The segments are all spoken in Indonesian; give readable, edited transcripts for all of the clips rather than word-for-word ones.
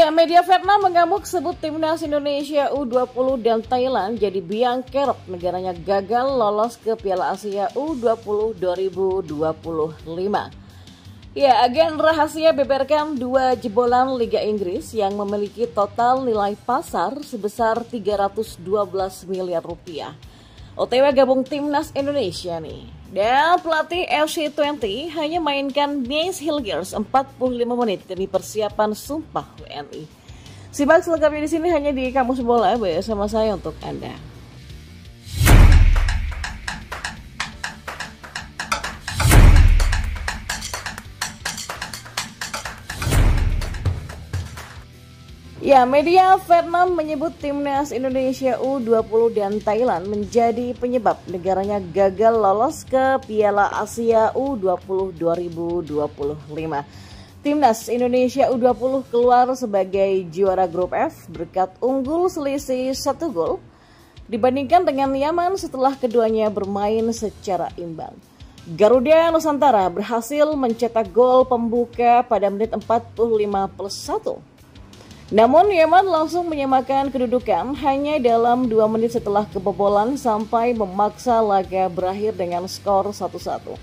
Ya, media Vietnam mengamuk sebut timnas Indonesia U20 dan Thailand jadi biang kerok negaranya gagal lolos ke Piala Asia U20 2025. Ya, agen rahasia beberkan dua jebolan Liga Inggris yang memiliki total nilai pasar sebesar 312 miliar rupiah. OTW gabung timnas Indonesia nih. Dan pelatih FC20 hanya mainkan Mace Hilgers 45 menit demi persiapan Sumpah WNI. Simak selengkapnya di sini hanya di Kamus Bola bersama saya untuk Anda. Ya, media Vietnam menyebut timnas Indonesia U20 dan Thailand menjadi penyebab negaranya gagal lolos ke Piala Asia U20 2025. Timnas Indonesia U20 keluar sebagai juara grup F berkat unggul selisih 1 gol dibandingkan dengan Yaman setelah keduanya bermain secara imbang. Garuda Nusantara berhasil mencetak gol pembuka pada menit 45+1. Namun Yaman langsung menyamakan kedudukan hanya dalam 2 menit setelah kebobolan sampai memaksa laga berakhir dengan skor 1-1.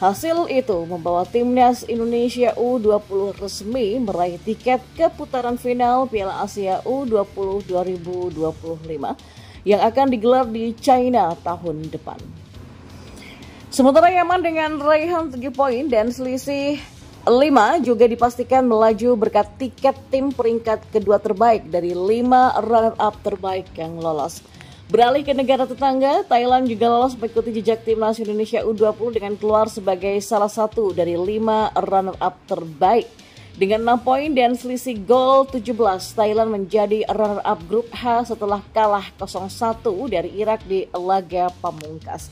Hasil itu membawa timnas Indonesia U20 resmi meraih tiket ke putaran final Piala Asia U20 2025 yang akan digelar di China tahun depan. Sementara Yaman dengan raihan 3 poin dan selisih 5 juga dipastikan melaju berkat tiket tim peringkat kedua terbaik dari 5 runner-up terbaik yang lolos. Beralih ke negara tetangga, Thailand juga lolos mengikuti jejak timnas Indonesia U20 dengan keluar sebagai salah satu dari 5 runner-up terbaik. Dengan 6 poin dan selisih gol 17, Thailand menjadi runner-up grup H setelah kalah 0-1 dari Irak di laga pamungkas.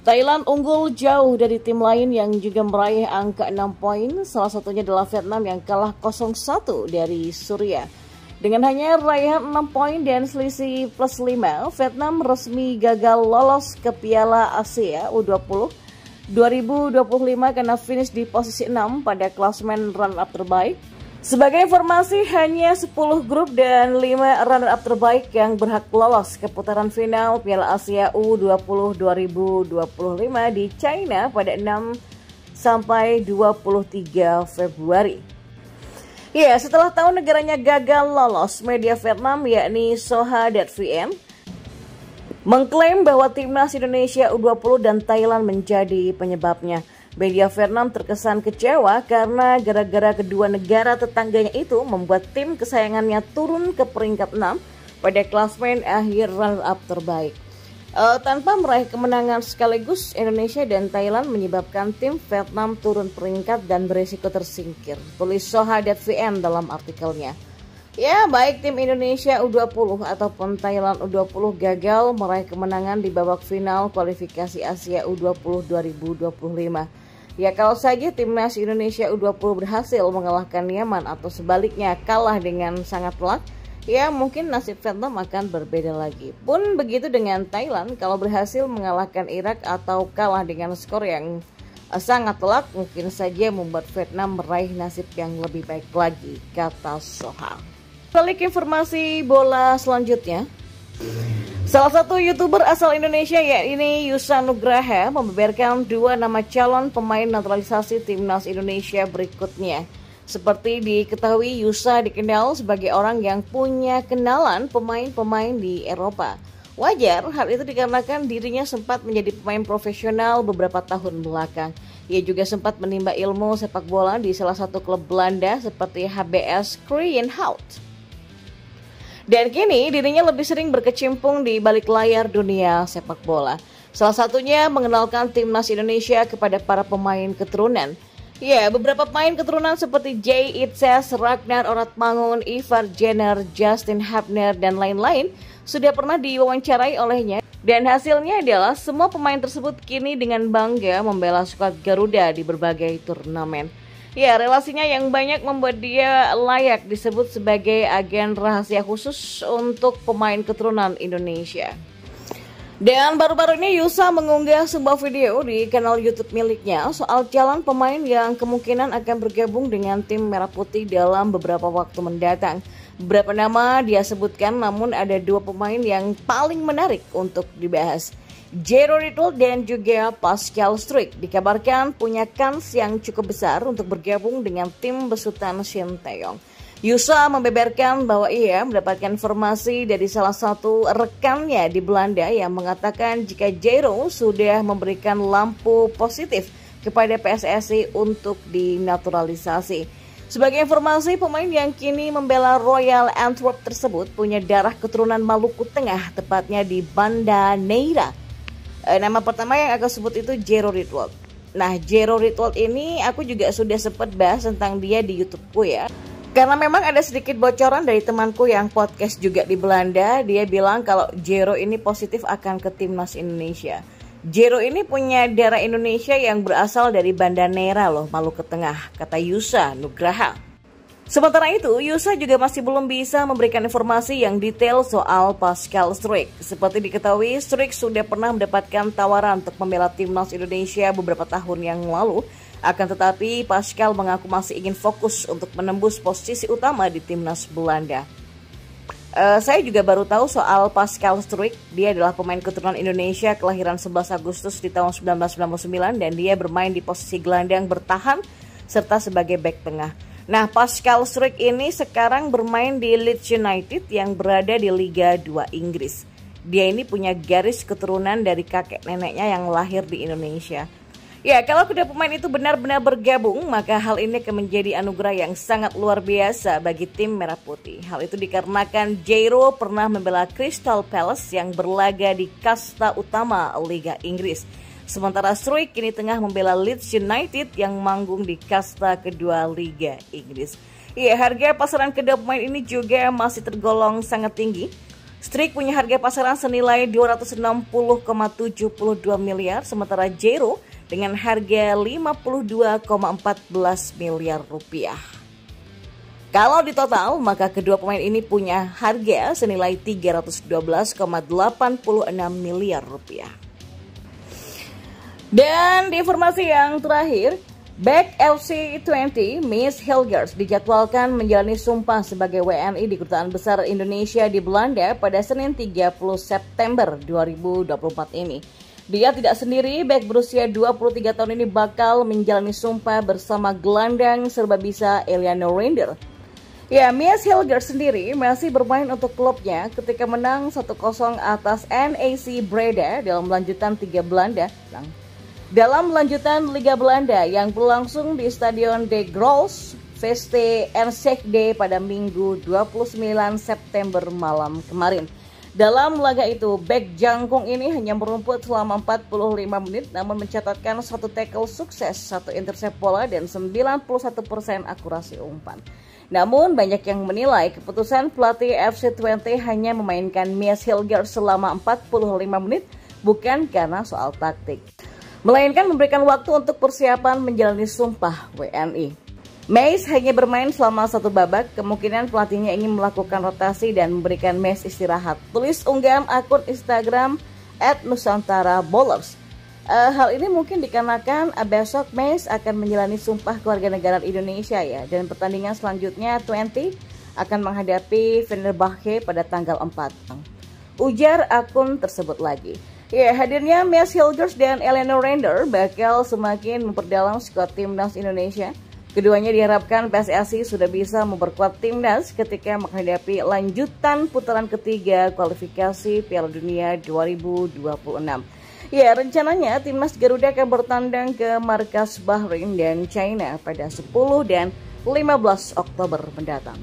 Thailand unggul jauh dari tim lain yang juga meraih angka 6 poin, salah satunya adalah Vietnam yang kalah 0-1 dari Suriah. Dengan hanya raihan 6 poin dan selisih plus 5, Vietnam resmi gagal lolos ke Piala Asia U20 2025 karena finish di posisi 6 pada klasemen run-up terbaik. Sebagai informasi, hanya 10 grup dan 5 runner-up terbaik yang berhak lolos ke putaran final Piala Asia U20 2025 di China pada 6 sampai 23 Februari. Ya, setelah tahun negaranya gagal lolos, media Vietnam yakni Soha.vn mengklaim bahwa timnas Indonesia U20 dan Thailand menjadi penyebabnya. Media Vietnam terkesan kecewa karena gara-gara kedua negara tetangganya itu membuat tim kesayangannya turun ke peringkat 6 pada klasemen akhir runner-up terbaik. Tanpa meraih kemenangan sekaligus, Indonesia dan Thailand menyebabkan tim Vietnam turun peringkat dan berisiko tersingkir, tulis Soha.vn dalam artikelnya. Ya, baik tim Indonesia U20 ataupun Thailand U20 gagal meraih kemenangan di babak final kualifikasi Asia U20 2025. Ya, kalau saja timnas Indonesia U20 berhasil mengalahkan Yaman atau sebaliknya kalah dengan sangat telak, ya mungkin nasib Vietnam akan berbeda lagi. Pun begitu dengan Thailand, kalau berhasil mengalahkan Irak atau kalah dengan skor yang sangat telak, mungkin saja membuat Vietnam meraih nasib yang lebih baik lagi, kata Soha. Balik informasi bola selanjutnya. Salah satu YouTuber asal Indonesia yakni Yusa Nugraha membeberkan 2 nama calon pemain naturalisasi timnas Indonesia berikutnya. Seperti diketahui, Yusa dikenal sebagai orang yang punya kenalan pemain-pemain di Eropa. Wajar, hal itu dikarenakan dirinya sempat menjadi pemain profesional beberapa tahun belakang. Ia juga sempat menimba ilmu sepak bola di salah satu klub Belanda seperti HBS Krienhout. Dan kini dirinya lebih sering berkecimpung di balik layar dunia sepak bola. Salah satunya mengenalkan timnas Indonesia kepada para pemain keturunan. Ya, beberapa pemain keturunan seperti Jay Itzes, Ragnar Oratmangun, Ivar Jenner, Justin Hapner, dan lain-lain sudah pernah diwawancarai olehnya. Dan hasilnya adalah semua pemain tersebut kini dengan bangga membela skuad Garuda di berbagai turnamen. Ya, relasinya yang banyak membuat dia layak disebut sebagai agen rahasia khusus untuk pemain keturunan Indonesia. Dan baru-baru ini Yusa mengunggah sebuah video di kanal YouTube miliknya soal calon pemain yang kemungkinan akan bergabung dengan tim Merah Putih dalam beberapa waktu mendatang. Beberapa nama dia sebutkan, namun ada dua pemain yang paling menarik untuk dibahas. Jero Ritwell dan juga Pascal Struijk dikabarkan punya kans yang cukup besar untuk bergabung dengan tim besutan Shin Taeyong. Yusa membeberkan bahwa ia mendapatkan informasi dari salah satu rekannya di Belanda yang mengatakan jika Jero sudah memberikan lampu positif kepada PSSI untuk dinaturalisasi. Sebagai informasi, pemain yang kini membela Royal Antwerp tersebut punya darah keturunan Maluku Tengah, tepatnya di Banda Neira. Nama pertama yang aku sebut itu Jero Ritwell. Nah, Jero Ritwell ini aku juga sudah sempat bahas tentang dia di YouTubeku ya. Karena memang ada sedikit bocoran dari temanku yang podcast juga di Belanda, dia bilang kalau Jero ini positif akan ke timnas Indonesia. Jero ini punya darah Indonesia yang berasal dari Banda Neira loh, Maluku Tengah, kata Yusa Nugraha. Sementara itu, Yusa juga masih belum bisa memberikan informasi yang detail soal Pascal Struijk. Seperti diketahui, Struijk sudah pernah mendapatkan tawaran untuk membela timnas Indonesia beberapa tahun yang lalu. Akan tetapi, Pascal mengaku masih ingin fokus untuk menembus posisi utama di timnas Belanda. Saya juga baru tahu soal Pascal Struijk. Dia adalah pemain keturunan Indonesia kelahiran 11 Agustus di tahun 1999 dan dia bermain di posisi gelandang bertahan serta sebagai bek tengah. Nah, Pascal Struijk ini sekarang bermain di Leeds United yang berada di Liga 2 Inggris. Dia ini punya garis keturunan dari kakek neneknya yang lahir di Indonesia. Ya, kalau kedua pemain itu benar-benar bergabung, maka hal ini akan menjadi anugerah yang sangat luar biasa bagi tim Merah Putih. Hal itu dikarenakan Jero pernah membela Crystal Palace yang berlaga di kasta utama Liga Inggris. Sementara Struijk kini tengah membela Leeds United yang manggung di kasta kedua Liga Inggris. Ya, harga pasaran kedua pemain ini juga masih tergolong sangat tinggi. Struijk punya harga pasaran senilai 260,72 miliar, sementara Jero dengan harga 52,14 miliar rupiah. Kalau di total, maka kedua pemain ini punya harga senilai 312,86 miliar rupiah. Dan di informasi yang terakhir, Back FC 20 Miss Hilgers dijadwalkan menjalani sumpah sebagai WNI di Kedutaan Besar Indonesia di Belanda pada Senin 30 September 2024 ini. Dia tidak sendiri, back berusia 23 tahun ini bakal menjalani sumpah bersama gelandang serbabisa Eleanor Render. Ya, Miss Hilgers sendiri masih bermain untuk klubnya ketika menang 1-0 atas NAC Breda dalam lanjutan Liga Belanda yang berlangsung di Stadion De Grols Veste Enschede pada Minggu 29 September malam kemarin. Dalam laga itu, bek jangkung ini hanya merumput selama 45 menit namun mencatatkan satu tackle sukses, satu intercept bola dan 91% akurasi umpan. Namun banyak yang menilai keputusan pelatih FC 20 hanya memainkan Miss Hilgers selama 45 menit bukan karena soal taktik, melainkan memberikan waktu untuk persiapan menjalani sumpah WNI. Mace hanya bermain selama satu babak, kemungkinan pelatihnya ingin melakukan rotasi dan memberikan Mace istirahat. Tulis unggahan akun Instagram @nusantara_bowlers. Hal ini mungkin dikarenakan besok Mace akan menjalani sumpah kewarganegaraan Indonesia ya, dan pertandingan selanjutnya 20 akan menghadapi Fenerbahce pada tanggal 4. Ujar akun tersebut lagi. Ya, hadirnya Miss Hilgers dan Eleanor Render bakal semakin memperdalam skuad timnas Indonesia. Keduanya diharapkan PSSI sudah bisa memperkuat timnas ketika menghadapi lanjutan putaran ketiga kualifikasi Piala Dunia 2026. Ya, rencananya timnas Garuda akan bertandang ke markas Bahrain dan China pada 10 dan 15 Oktober mendatang.